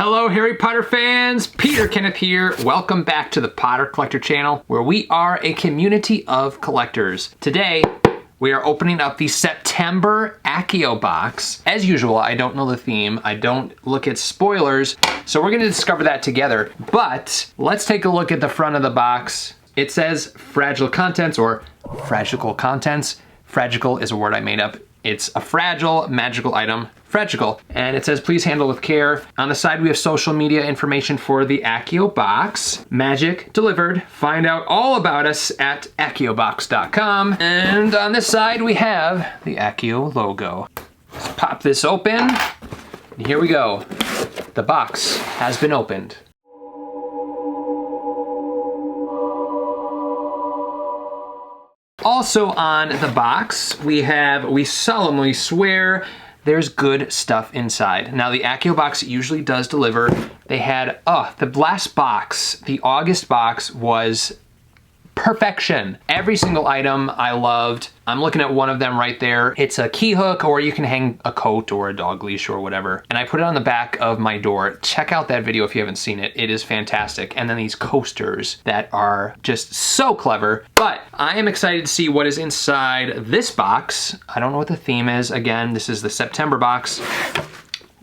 Hello Harry Potter fans, Peter Kenneth here. Welcome back to the Potter Collector channel, where we are a community of collectors. Today, we are opening up the September Accio Box. As usual, I don't know the theme, I don't look at spoilers, so we're gonna discover that together. But let's take a look at the front of the box. It says fragile contents or fragical contents. Fragical is a word I made up. It's a fragile magical item, fragical, and it says please handle with care. On the side we have social media information for the Accio Box. Magic delivered. Find out all about us at acciobox.com. And on this side we have the Accio logo. Let's pop this open. And here we go. The box has been opened. Also on the box, we solemnly swear, there's good stuff inside. Now the Accio Box usually does deliver. They had, the last box, the August box was perfection. Every single item I loved. I'm looking at one of them right there. It's a key hook, or you can hang a coat or a dog leash or whatever. And I put it on the back of my door. Check out that video if you haven't seen it. It is fantastic. And then these coasters that are just so clever. But I am excited to see what is inside this box. I don't know what the theme is. Again, this is the September box.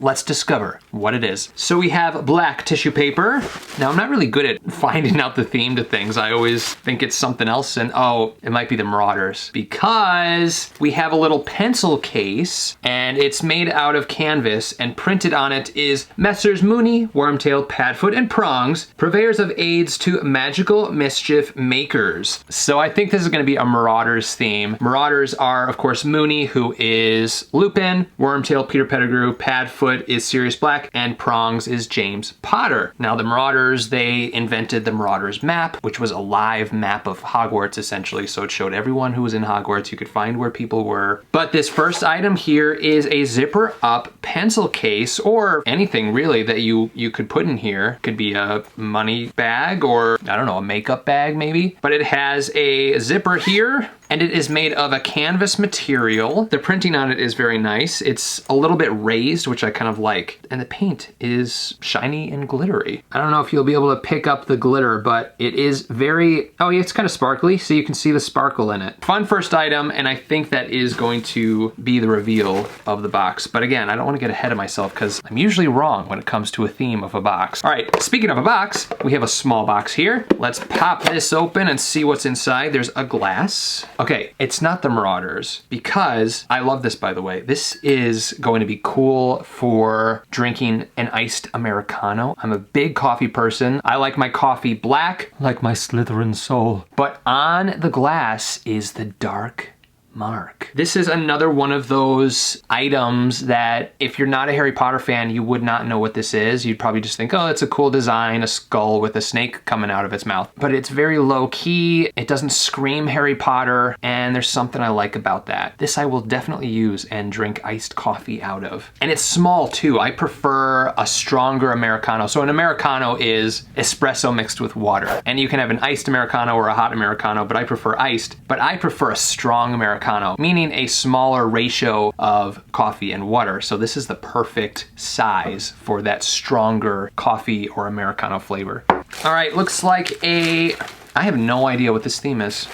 Let's discover what it is. So we have black tissue paper. Now I'm not really good at finding out the theme to things. I always think it's something else, and oh, it might be the Marauders, because we have a little pencil case and it's made out of canvas, and printed on it is Messrs. Mooney, Wormtail, Padfoot, and Prongs, purveyors of aids to magical mischief makers. So I think this is gonna be a Marauders theme. Marauders are, of course, Mooney, who is Lupin, Wormtail, Peter Pettigrew, Padfoot is Sirius Black, and Prongs is James Potter. Now the Marauders, they invented the Marauders map, which was a live map of Hogwarts essentially, so it showed everyone who was in Hogwarts. You could find where people were. But this first item here is a zipper up pencil case, or anything really that you could put in here. Could be a money bag, or I don't know, a makeup bag maybe. But it has a zipper here, and it is made of a canvas material. The printing on it is very nice. It's a little bit raised, which I kind of like. And the paint is shiny and glittery. I don't know if you'll be able to pick up the glitter, but it is very, oh yeah, it's kind of sparkly, so you can see the sparkle in it. Fun first item, and I think that is going to be the reveal of the box. But again, I don't want to get ahead of myself because I'm usually wrong when it comes to a theme of a box. All right, speaking of a box, we have a small box here. Let's pop this open and see what's inside. There's a glass. Okay, it's not the Marauders, because I love this, by the way. This is going to be cool for drinking an iced Americano. I'm a big coffee person. I like my coffee black, like my Slytherin soul. But on the glass is the dark mark. This is another one of those items that if you're not a Harry Potter fan, you would not know what this is. You'd probably just think, oh, it's a cool design, a skull with a snake coming out of its mouth. But it's very low key, it doesn't scream Harry Potter, and there's something I like about that. This I will definitely use and drink iced coffee out of. And it's small too. I prefer a stronger Americano. So an Americano is espresso mixed with water. And you can have an iced Americano or a hot Americano, but I prefer iced. But I prefer a strong Americano, meaning a smaller ratio of coffee and water. So this is the perfect size for that stronger coffee or Americano flavor. All right, looks like I have no idea what this theme is.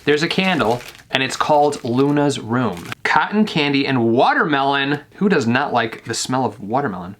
There's a candle, and it's called Luna's Room. Cotton candy and watermelon. Who does not like the smell of watermelon?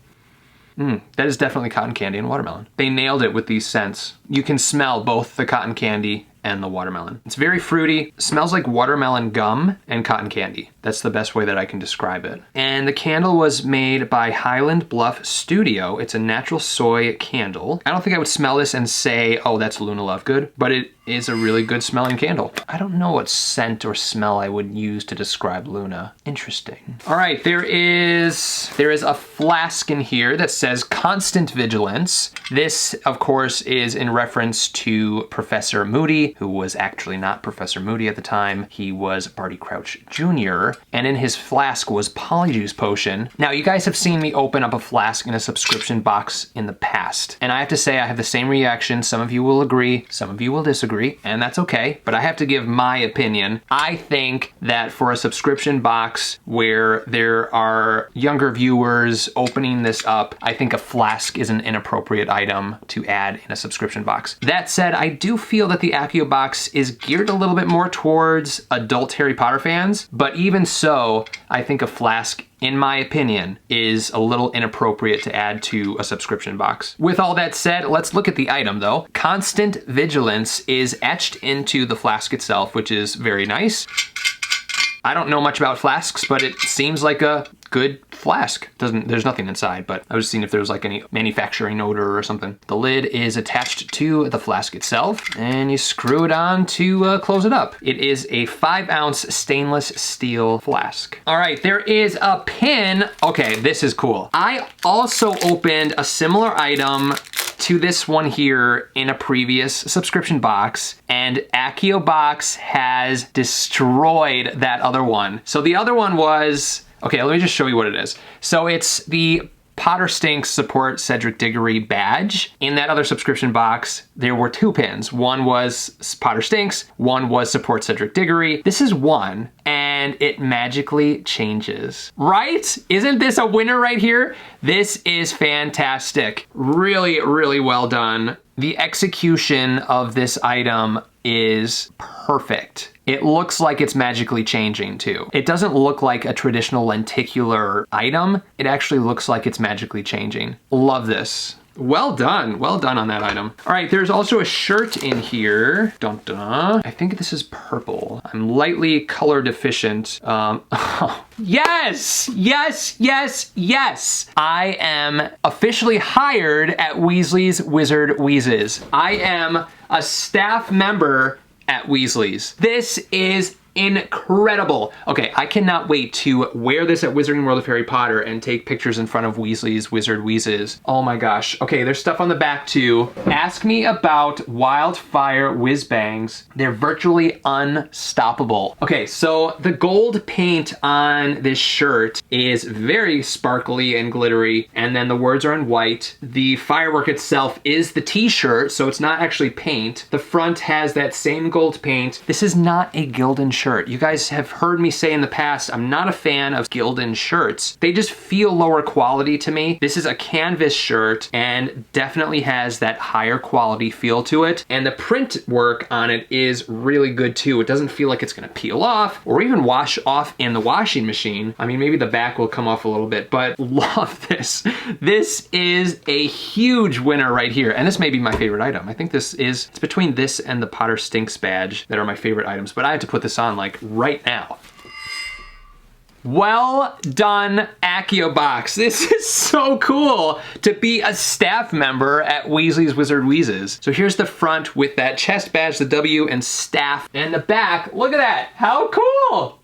That is definitely cotton candy and watermelon. They nailed it with these scents. You can smell both the cotton candy and the watermelon. It's very fruity, smells like watermelon gum and cotton candy. That's the best way that I can describe it. And the candle was made by Highland Bluff Studio. It's a natural soy candle. I don't think I would smell this and say, oh, that's Luna Lovegood, but it is a really good smelling candle. I don't know what scent or smell I would use to describe Luna. Interesting. All right, there is a flask in here that says Constant Vigilance. This, of course, is in reference to Professor Moody, who was actually not Professor Moody at the time. He was Barty Crouch Jr., and in his flask was Polyjuice Potion. Now, you guys have seen me open up a flask in a subscription box in the past, and I have to say I have the same reaction. Some of you will agree, some of you will disagree. disagree, and that's okay, but I have to give my opinion. I think that for a subscription box where there are younger viewers opening this up, I think a flask is an inappropriate item to add in a subscription box. That said, I do feel that the Accio box is geared a little bit more towards adult Harry Potter fans, but even so, I think a flask, in my opinion, is a little inappropriate to add to a subscription box. With all that said, let's look at the item though. Constant Vigilance is etched into the flask itself, which is very nice. I don't know much about flasks, but it seems like a good flask. There's nothing inside, but I was seeing if there was like any manufacturing odor or something. The lid is attached to the flask itself, and you screw it on to close it up. It is a 5-ounce stainless steel flask. All right, there is a pin. Okay, this is cool. I also opened a similar item to this one here in a previous subscription box, and Accio Box has destroyed that other one. So the other one was, okay, let me just show you what it is. So it's the Potter Stinks Support Cedric Diggory badge. In that other subscription box, there were 2 pins. One was Potter Stinks, one was Support Cedric Diggory. This is one, and it magically changes. Right? Isn't this a winner right here? This is fantastic. Really, really well done. The execution of this item is perfect. It looks like it's magically changing too. It doesn't look like a traditional lenticular item. It actually looks like it's magically changing. Love this. Well done on that item. All right, there's also a shirt in here. Dun dun. I think this is purple. I'm lightly color deficient. Yes, yes, yes, yes. I am officially hired at Weasley's Wizard Wheezes. I am a staff member at Weasley's. This is incredible. Okay, I cannot wait to wear this at Wizarding World of Harry Potter and take pictures in front of Weasley's Wizard Wheezes. Oh my gosh. Okay, there's stuff on the back too. Ask me about Wildfire Whiz Bangs. They're virtually unstoppable. Okay, so the gold paint on this shirt is very sparkly and glittery, and then the words are in white. The firework itself is the t-shirt, so it's not actually paint. The front has that same gold paint. This is not a Gildan shirt. You guys have heard me say in the past, I'm not a fan of Gildan shirts. They just feel lower quality to me. This is a canvas shirt and definitely has that higher quality feel to it. And the print work on it is really good too. It doesn't feel like it's gonna peel off or even wash off in the washing machine. I mean, maybe the back will come off a little bit, but love this. This is a huge winner right here. And this may be my favorite item. I think it's between this and the Potter Stinks badge that are my favorite items, but I have to put this on like right now. Well done, Accio Box. This is so cool to be a staff member at Weasley's Wizard Wheezes. So here's the front with that chest badge, the W, and staff. And the back, look at that, how cool!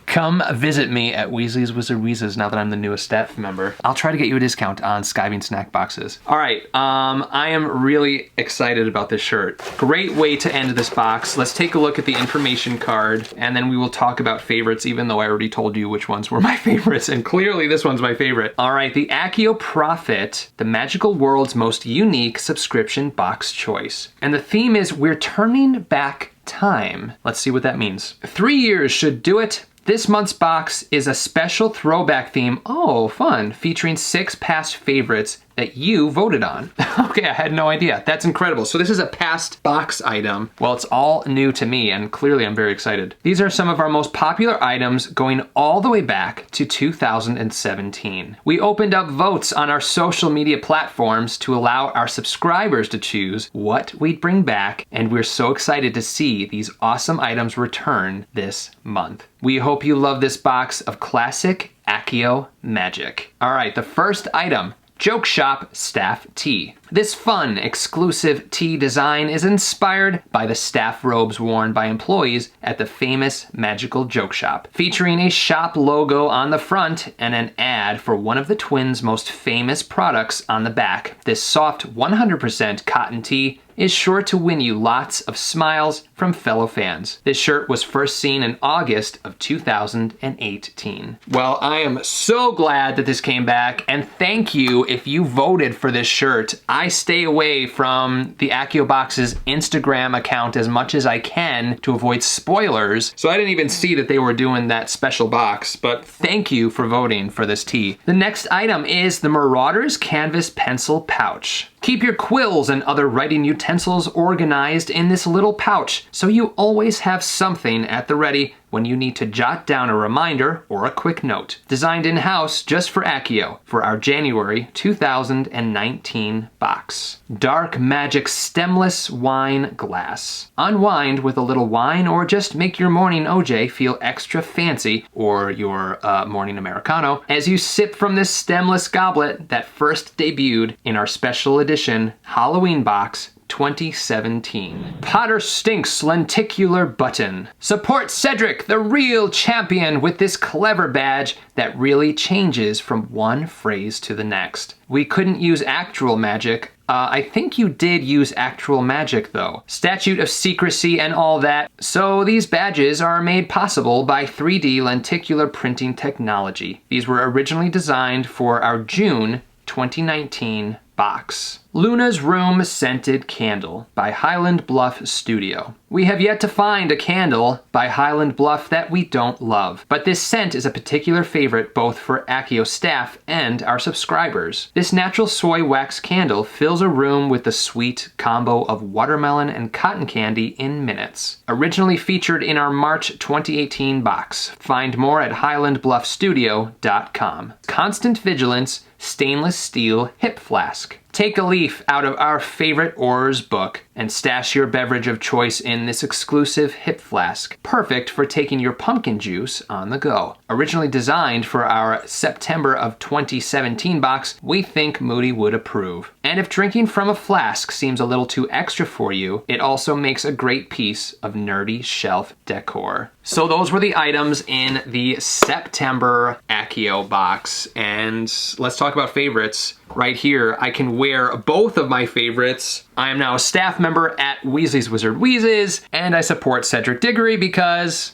Come visit me at Weasley's Wizard Wheezes now that I'm the newest staff member. I'll try to get you a discount on Skiving snack boxes. All right, I am really excited about this shirt. Great way to end this box. Let's take a look at the information card, and then we will talk about favorites, even though I already told you which ones were my favorites, and clearly this one's my favorite. All right, the Accio Prophet, the magical world's most unique subscription box choice. And the theme is we're turning back time. Let's see what that means. 3 years should do it. This month's box is a special throwback theme, oh fun, featuring 6 past favorites that you voted on. Okay, I had no idea. That's incredible. So this is a past box item. Well, it's all new to me, and clearly I'm very excited. These are some of our most popular items going all the way back to 2017. We opened up votes on our social media platforms to allow our subscribers to choose what we'd bring back, and we're so excited to see these awesome items return this month. We hope you love this box of classic Accio magic. All right, the first item, Joke Shop Staff Tee. This fun, exclusive tee design is inspired by the staff robes worn by employees at the famous magical joke shop, featuring a shop logo on the front and an ad for one of the twins' most famous products on the back. This soft 100% cotton tee is sure to win you lots of smiles from fellow fans. This shirt was first seen in August of 2018. Well, I am so glad that this came back, and thank you if you voted for this shirt. I stay away from the Accio Box's Instagram account as much as I can to avoid spoilers, so I didn't even see that they were doing that special box, but thank you for voting for this tea. The next item is the Marauders Canvas Pencil Pouch. Keep your quills and other writing utensils organized in this little pouch so you always have something at the ready when you need to jot down a reminder or a quick note. Designed in-house just for Accio for our January 2019 box. Dark Magic Stemless Wine Glass. Unwind with a little wine or just make your morning OJ feel extra fancy, or your morning Americano, as you sip from this stemless goblet that first debuted in our special edition Halloween box 2017. Potter Stinks Lenticular Button. Support Cedric, the real champion, with this clever badge that really changes from one phrase to the next. We couldn't use actual magic. I think you did use actual magic though. Statute of secrecy and all that. So these badges are made possible by 3D lenticular printing technology. These were originally designed for our June 2019 box. Luna's Room Scented Candle by Highland Bluff Studio. We have yet to find a candle by Highland Bluff that we don't love, but this scent is a particular favorite both for Accio staff and our subscribers. This natural soy wax candle fills a room with the sweet combo of watermelon and cotton candy in minutes. Originally featured in our March 2018 box. Find more at highlandbluffstudio.com. Constant Vigilance Stainless Steel Hip Flask. Take a leaf out of our favorite Oars book and stash your beverage of choice in this exclusive hip flask. Perfect for taking your pumpkin juice on the go. Originally designed for our September of 2017 box, we think Moody would approve. And if drinking from a flask seems a little too extra for you, it also makes a great piece of nerdy shelf decor. So those were the items in the September Accio box. And let's talk about favorites. Right here, I can wear both of my favorites. I am now a staff member at Weasley's Wizard Wheezes, and I support Cedric Diggory because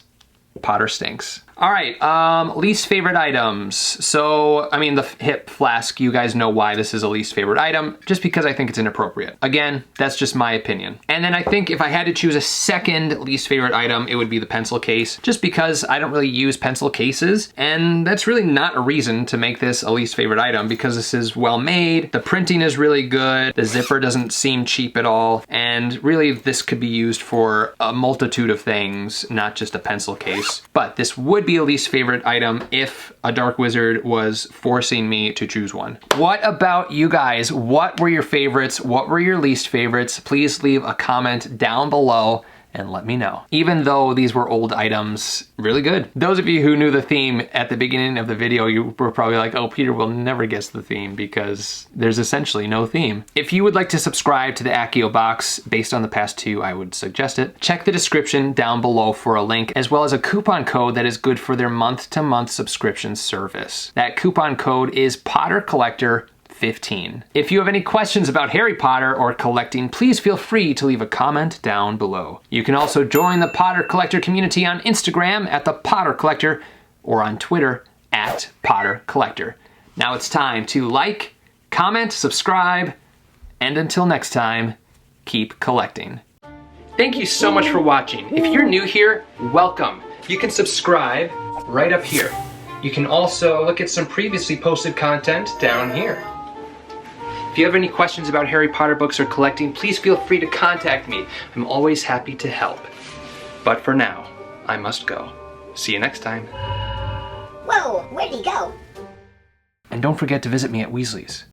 Potter stinks. All right, least favorite items. So, I mean, the hip flask, you guys know why this is a least favorite item, just because I think it's inappropriate. Again, that's just my opinion. And then I think if I had to choose a second least favorite item, it would be the pencil case, just because I don't really use pencil cases, and that's really not a reason to make this a least favorite item, because this is well made, the printing is really good, the zipper doesn't seem cheap at all, and really this could be used for a multitude of things, not just a pencil case. But this would be a least favorite item if a Dark Wizard was forcing me to choose one. What about you guys? What were your favorites? What were your least favorites? Please leave a comment down below and let me know. Even though these were old items, really good. Those of you who knew the theme at the beginning of the video, you were probably like, oh, Peter will never guess the theme because there's essentially no theme. If you would like to subscribe to the Accio box based on the past two, I would suggest it. Check the description down below for a link, as well as a coupon code that is good for their month-to-month subscription service. That coupon code is Potter Collector 15. If you have any questions about Harry Potter or collecting, please feel free to leave a comment down below. You can also join the Potter Collector community on Instagram at the Potter Collector or on Twitter at Potter Collector. Now it's time to like, comment, subscribe, and until next time, keep collecting. Thank you so much for watching. If you're new here, welcome. You can subscribe right up here. You can also look at some previously posted content down here. If you have any questions about Harry Potter books or collecting, please feel free to contact me. I'm always happy to help. But for now, I must go. See you next time. Whoa, where'd he go? And don't forget to visit me at Weasley's.